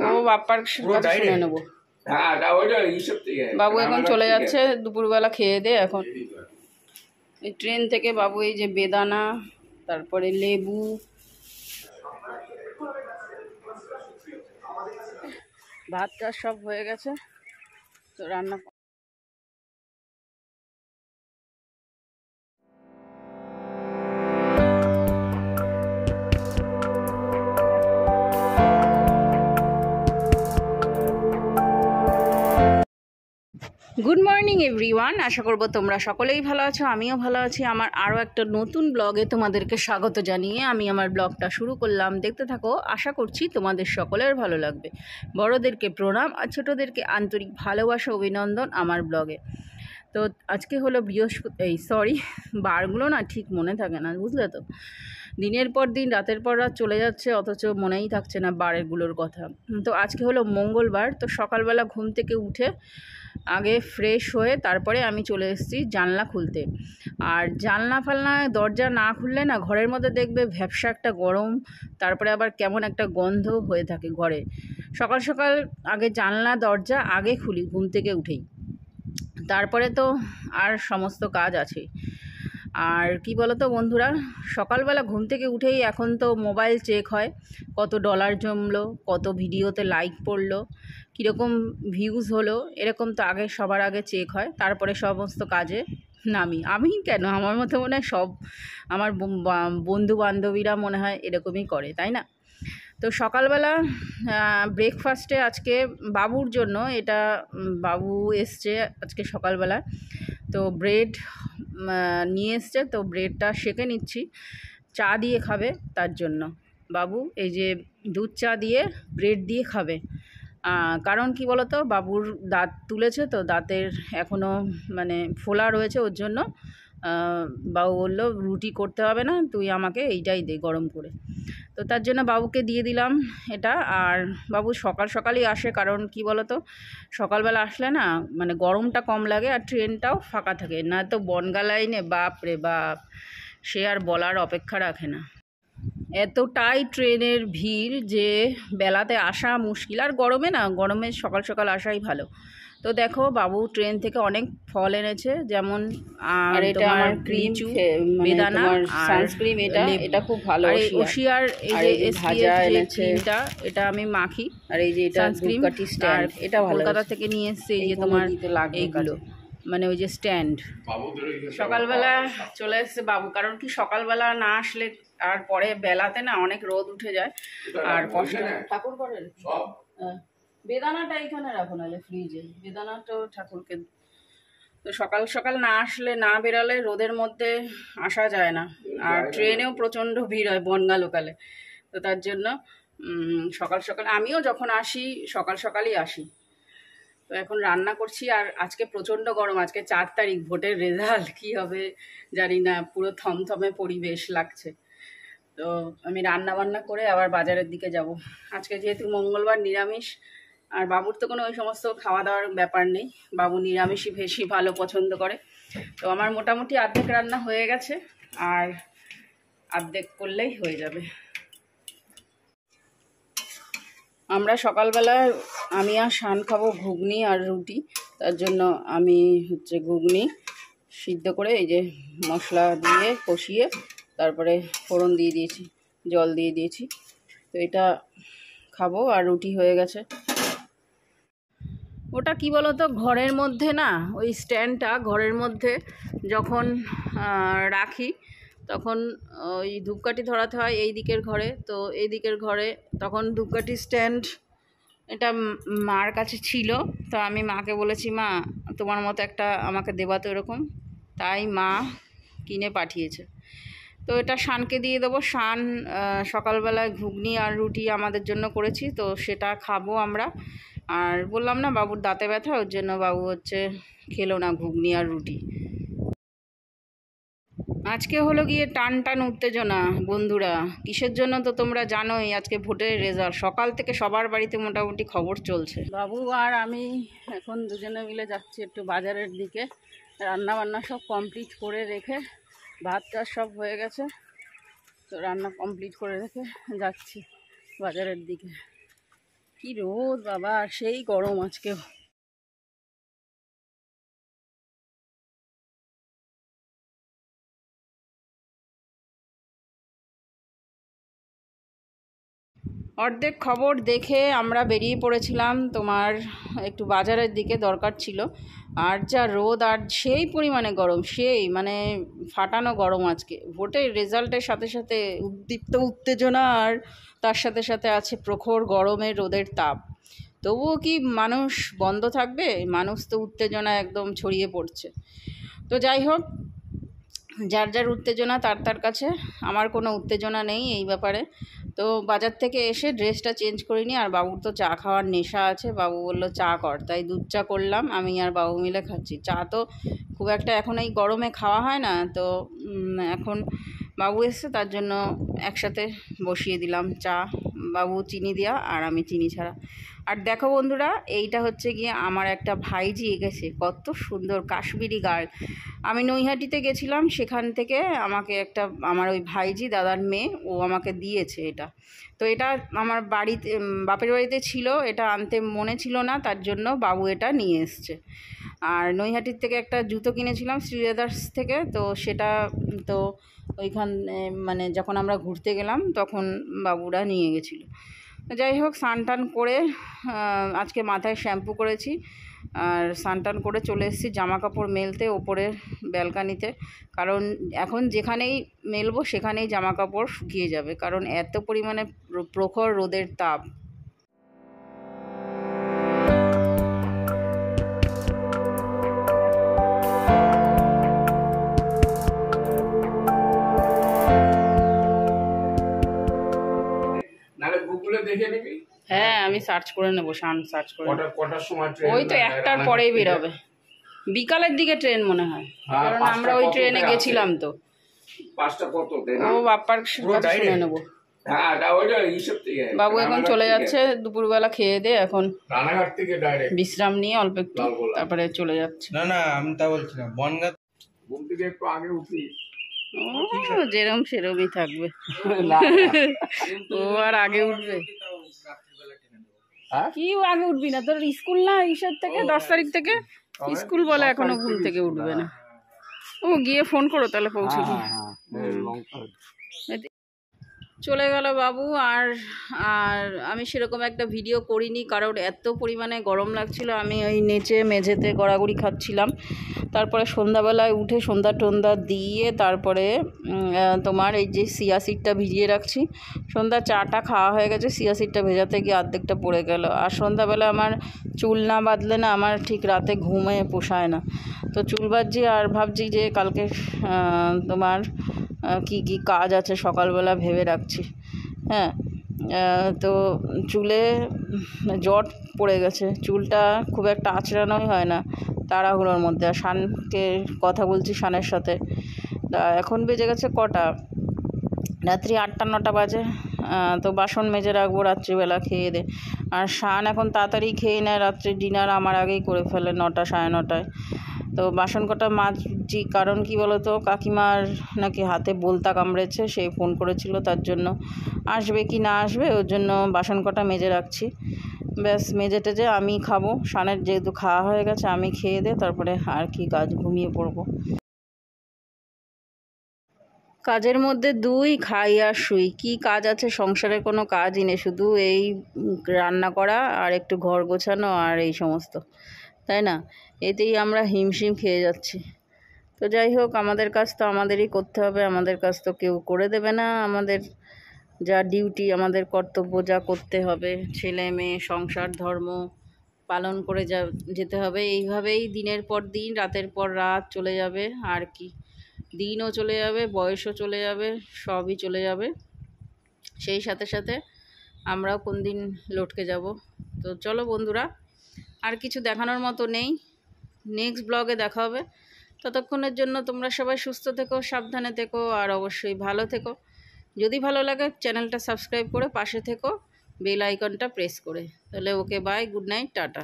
ও বাপ্পার কাছে শুনে নেবো। বাবু এখন চলে যাচ্ছে দুপুরবেলা খেয়ে দে। এখন এই ট্রেন থেকে বাবু এই যে বেদানা, তারপরে লেবু, ভাতটা সব হয়ে গেছে, তো রান্না। গুড মর্নিং এভরিওয়ান, আশা করব তোমরা সকলেই ভালো আছো, আমিও ভালো আছি। আমার আরও একটা নতুন ব্লগে তোমাদেরকে স্বাগত জানিয়ে আমি আমার ব্লগটা শুরু করলাম। দেখতে থাকো, আশা করছি তোমাদের সকলের ভালো লাগবে। বড়োদেরকে প্রণাম আর ছোটোদেরকে আন্তরিক ভালোবাসা অভিনন্দন আমার ব্লগে। তো আজকে হলো বৃহস্পতি, বারগুলো না ঠিক মনে থাকে না, বুঝলে তো। দিনের পর দিন, রাতের পর রাত চলে যাচ্ছে, অথচ মনেই থাকছে না বারেরগুলোর কথা। তো আজকে হলো মঙ্গলবার। তো সকালবেলা ঘুম থেকে উঠে আগে ফ্রেশ হয়ে তারপরে আমি চলে এসেছি জানলা খুলতে। আর জানলা ফালনায় দরজা না খুললে না ঘরের মধ্যে দেখবে ভ্যাপসা একটা গরম, তারপরে আবার কেমন একটা গন্ধ হয়ে থাকে ঘরে। সকাল সকাল আগে জানলা দরজা আগে খুলি ঘুম থেকে উঠেই, তারপরে তো আর সমস্ত কাজ আছে। আর কি বলো তো বন্ধুরা, সকালবেলা ঘুম থেকে উঠেই এখন তো মোবাইল চেক হয়, কত ডলার জমলো, কত ভিডিওতে লাইক পড়লো, কীরকম ভিউজ হলো, এরকম তো আগে সবার আগে চেক হয়, তারপরে সমস্ত কাজে নামি। আমি কেন, আমার মতো মনে হয় সব আমার বন্ধু বান্ধবীরা মনে হয় এরকমই করে, তাই না? তো সকালবেলা ব্রেকফাস্টে আজকে বাবুর জন্য, এটা বাবু এসছে আজকে সকালবেলা, তো ব্রেড নিয়ে এসছে, তো ব্রেডটা সেঁকে নিচ্ছি, চা দিয়ে খাবে তার জন্য। বাবু এই যে দুধ চা দিয়ে ব্রেড দিয়ে খাবে। কারণ কি বলো তো, বাবুর দাঁত তুলেছে, তো দাঁতের এখনও মানে ফোলা রয়েছে, ওর জন্য বাবু বললো রুটি করতে হবে না, তুই আমাকে এইটাই দে গরম করে। তো তার জন্য বাবুকে দিয়ে দিলাম এটা। আর বাবু সকাল সকালই আসে, কারণ কি বলো তো, সকালবেলা আসলে না মানে গরমটা কম লাগে আর ট্রেনটাও ফাঁকা থাকে, না তো বনগা লাইনে বাপ রে বাপ, সে আর বলার অপেক্ষা রাখে না। এতটাই ট্রেনের ভিড় যে বেলাতে আসা মুশকিল। আর গরমে না, গরমে সকাল সকাল আসাই ভালো। তো দেখো বাবু ট্রেন থেকে অনেক ফল এনেছে, যেমন আর এটা আমার ক্রিম, বেদানা, সানস্ক্রিম, এটা খুব ভালো। আর ওশিয়ার এই যে এসপিএফ যে ক্রিমটা, এটা আমি মাখি। আর এই যে এটা সানস্ক্রিম, আর এটা কলকাতা থেকে নিয়ে এসেছে এই যে তোমার এইগুলো, মানে ওই যে স্ট্যান্ড। সকালবেলা চলে এসছে বাবু, কারণ কি সকালবেলা না আসলে আর পরে বেলাতে না অনেক রোদ উঠে যায় আর কষ্ট। ঠাকুর করেন বেদানাটা এখানে রাখো, নাহলে ফ্রিজে বেদানাটাও ঠাকুরকে। তো সকাল সকাল না আসলে, না বেরালে রোদের মধ্যে আসা যায় না। আর ট্রেনেও প্রচণ্ড ভিড় হয় বনগা লোকালে, তো তার জন্য সকাল সকাল, আমিও যখন আসি সকাল সকালই আসি। তো এখন রান্না করছি। আর আজকে প্রচণ্ড গরম, আজকে 4 তারিখ, ভোটের রেজাল্ট কী হবে জানি না, পুরো থমথমে পরিবেশ লাগছে। তো আমি রান্না বান্না করে আবার বাজারের দিকে যাব। আজকে যেহেতু মঙ্গলবার, নিরামিষ, আর বাবুর তো কোনো ওই সমস্ত খাওয়া দাওয়ার ব্যাপার নেই, বাবু নিরামিষই বেশি ভালো পছন্দ করে। তো আমার মোটামুটি অর্ধেক রান্না হয়ে গেছে, আর অর্ধেক করলেই হয়ে যাবে। আমরা সকালবেলা আমি আর শান খাবো ঘুগনি আর রুটি, তার জন্য আমি হচ্ছে ঘুগনি সিদ্ধ করে এই যে মশলা দিয়ে কষিয়ে তারপরে ফোড়ন দিয়ে দিয়েছি, জল দিয়ে দিয়েছি, তো এটা খাবো। আর রুটি হয়ে গেছে। ওটা কি বলো তো, ঘরের মধ্যে না ওই স্ট্যান্ডটা ঘরের মধ্যে যখন রাখি, তখন ওই ধূপকাঠি ধরাতে হয় এই দিকের ঘরে, তো এই দিকের ঘরে তখন ধূপকাঠি স্ট্যান্ড এটা মার কাছে ছিল। তো আমি মাকে বলেছি, মা তোমার মতো একটা আমাকে দেবা তো এরকম, তাই মা কিনে পাঠিয়েছে। তো এটা শানকে দিয়ে দেবো। শান সকালবেলায় ঘুগনি আর রুটি আমাদের জন্য করেছি, তো সেটা খাবো আমরা। আর বললাম না বাবুর দাঁতে ব্যথা, ওর জন্য বাবু হচ্ছে খেলো না ঘুগনি আর রুটি। আজকে হলো গিয়ে টান টান উত্তেজনা বন্ধুরা। কিসের জন্য তো তোমরা জানোই, আজকে ভোটের রেজাল্ট। সকাল থেকে সবার বাড়িতে মোটামুটি খবর চলছে। বাবু আর আমি এখন দুজনে মিলে যাচ্ছি একটু বাজারের দিকে। রান্না বান্না সব কমপ্লিট করে রেখে, ভাত টাত সব হয়ে গেছে, তো রান্না কমপ্লিট করে রেখে যাচ্ছি বাজারের দিকে। কি রোদ বাবা, সেই গরম আজকে। অর্ধেক খবর দেখে আমরা বেরিয়ে পড়েছিলাম তোমার একটু বাজারের দিকে, দরকার ছিল। আর যা রোদ, আর সেই পরিমাণে গরম, সেই মানে ফাটানো গরম আজকে। ভোটের রেজাল্টের সাথে সাথে উদ্দীপ্ত উত্তেজনা, আর তার সাথে সাথে আছে প্রখর গরমের রোদের তাপ। তবুও কি মানুষ বন্ধ থাকবে? মানুষ তো উত্তেজনা একদম ছড়িয়ে পড়ছে। তো যাই হোক, যার যার উত্তেজনা তার তার কাছে। আমার কোনো উত্তেজনা নেই এই ব্যাপারে। তো বাজার থেকে এসে ড্রেসটা চেঞ্জ করিনি, আর বাবুর তো চা খাওয়ার নেশা আছে। বাবু বললো চা কর, তাই দুধ চা করলাম। আমি আর বাবু মিলে খাচ্ছি। চা তো খুব একটা এখন এই গরমে খাওয়া হয় না, তো এখন বাবু এসছে তার জন্য একসাথে বসিয়ে দিলাম চা। বাবু চিনি দেওয়া আর আমি চিনি ছাড়া। আর দেখো বন্ধুরা, এইটা হচ্ছে গিয়ে আমার একটা ভাইজি এঁকেছে, কত সুন্দর কাশ্মীরি গার্ল। আমি নৈহাটিতে গেছিলাম, সেখান থেকে আমাকে একটা আমার ওই ভাইজি দাদার মেয়ে ও আমাকে দিয়েছে এটা। তো এটা আমার বাড়িতে বাপের বাড়িতে ছিল, এটা আনতে মনে ছিল না, তার জন্য বাবু এটা নিয়ে এসছে। আর নৈহাটির থেকে একটা জুতো কিনেছিলাম শ্রী লেদার্স থেকে, তো সেটা তো ওইখান মানে যখন আমরা ঘুরতে গেলাম তখন বাবুরা নিয়ে গেছিলো। যাই হোক, স্নান টান করে আজকে মাথায় শ্যাম্পু করেছি, আর স্নান টান করে চলে এসেছি জামা কাপড় মেলতে ওপরে ব্যালকানিতে। কারণ এখন যেখানেই মেলবো সেখানেই জামা কাপড় শুকিয়ে যাবে, কারণ এত পরিমাণে প্রখর রোদের তাপ। হ্যাঁ, আমি সার্চ করে নেবো, সার্চ করে কটার সময় ট্রেন? ওই তো একটার পরেই বেরোবে, বিকালের দিকে ট্রেন মনে হয়, কারণ আমরা ওই ট্রেনে গেছিলাম তো। 5টা কত? ও বাপ্পার কাছে শুনে নেবো। বাবু এখন চলে যাচ্ছে, দুপুরবেলা খেয়ে দিয়ে এখন রানাঘাট থেকে ডাইরেক্ট বিশ্রাম নিয়ে অল্প একটু, তারপরে চলে যাচ্ছে। না না, আমি তা বলছিলাম বনগাঁ ঘুম থেকে একটু আগে উঠি। ও যেরম সেরমই থাকবে, ও আর আগে উঠবে কি? আগে উঠবি না? তোর স্কুল না ঈশ্বর থেকে 10 তারিখ থেকে স্কুল বলে, এখনো ঘুম থেকে উঠবে না। ও গিয়ে ফোন করো তাহলে পৌঁছে গিয়ে। চলে গেল বাবু। আর আর আমি সেরকম একটা ভিডিও করিনি, কারণ এত পরিমাণে গরম লাগছিল। আমি ওই নিচে মেঝেতে গড়াগড়ি খাচ্ছিলাম। তারপরে সন্ধ্যাবেলায় উঠে সন্ধ্যা টন্ধা দিয়ে তারপরে তোমার এই যে সিয়া সিডটা ভিজিয়ে রাখছি। সন্ধ্যা চাটা খাওয়া হয়ে গেছে, সিয়া সিডটা ভেজাতে গিয়ে অর্ধেকটা পড়ে গেল। আর সন্ধ্যাবেলা আমার চুল না বাঁধলে না আমার ঠিক রাতে ঘুমে পোষায় না, তো চুল বাঁধছি। আর ভাবছি যে কালকে তোমার কি কি কাজ আছে সকালবেলা ভেবে রাখছি। হ্যাঁ, তো চুলে জট পড়ে গেছে, চুলটা খুব একটা আঁচড়ানোই হয় না তাড়াহুড়োর মধ্যে। আর শানকে কথা বলছি, শানের সাথে। এখন বেজে গেছে কটা, রাত্রি 8টা 9টা বাজে। তো বাসন মেজে রাখবো রাত্রিবেলা খেয়ে দে। আর শান এখন তাড়াতাড়ি খেয়ে নেয়, রাত্রে ডিনার আমার আগেই করে ফেলে 9টা 9:30টায়। তো বাসন কটা মাজছি, কারণ কি বলো তো, কাকিমার নাকি হাতে বলতা কামড়েছে, সেই ফোন করেছিল, তার জন্য আসবে কি না আসবে ওর জন্য বাসন কটা মেজে রাখছি। ব্যাস মেজে টেজে আমি খাবো, শানের যেহেতু খাওয়া হয়ে গেছে আমি খেয়ে দে, তারপরে আর কি কাজ, ঘুমিয়ে পড়বো। কাজের মধ্যে দুই, খাই আর শুই। কি কাজ আছে সংসারে? কোনো কাজই নেই, শুধু এই রান্না করা আর একটু ঘর গোছানো আর এই সমস্ত, তাই না? এতেই আমরা হিমশিম খেয়ে যাচ্ছি। তো যাই হোক, আমাদের কাজ তো আমাদেরই করতে হবে, আমাদের কাজ তো কেউ করে দেবে না। আমাদের যা ডিউটি, আমাদের কর্তব্য যা করতে হবে, ছেলে মেয়ে সংসার ধর্ম পালন করে যেতে হবে। এইভাবেই দিনের পর দিন, রাতের পর রাত চলে যাবে। আর কি, দিনও চলে যাবে, বয়সও চলে যাবে, সবই চলে যাবে। সেই সাথে সাথে আমরাও কোন দিন লটকে যাব। তো চলো বন্ধুরা, আর কিছু দেখানোর মতো নেই, নেক্সট ব্লগে দেখা হবে। ততক্ষণের জন্য তোমরা সবাই সুস্থ থেকো, সাবধানে থেকো, আর অবশ্যই ভালো থেকো। যদি ভালো লাগে চ্যানেলটা সাবস্ক্রাইব করে পাশে থেকো, বেল আইকনটা প্রেস করে। তাহলে ওকে, বাই, গুড নাইট, টাটা।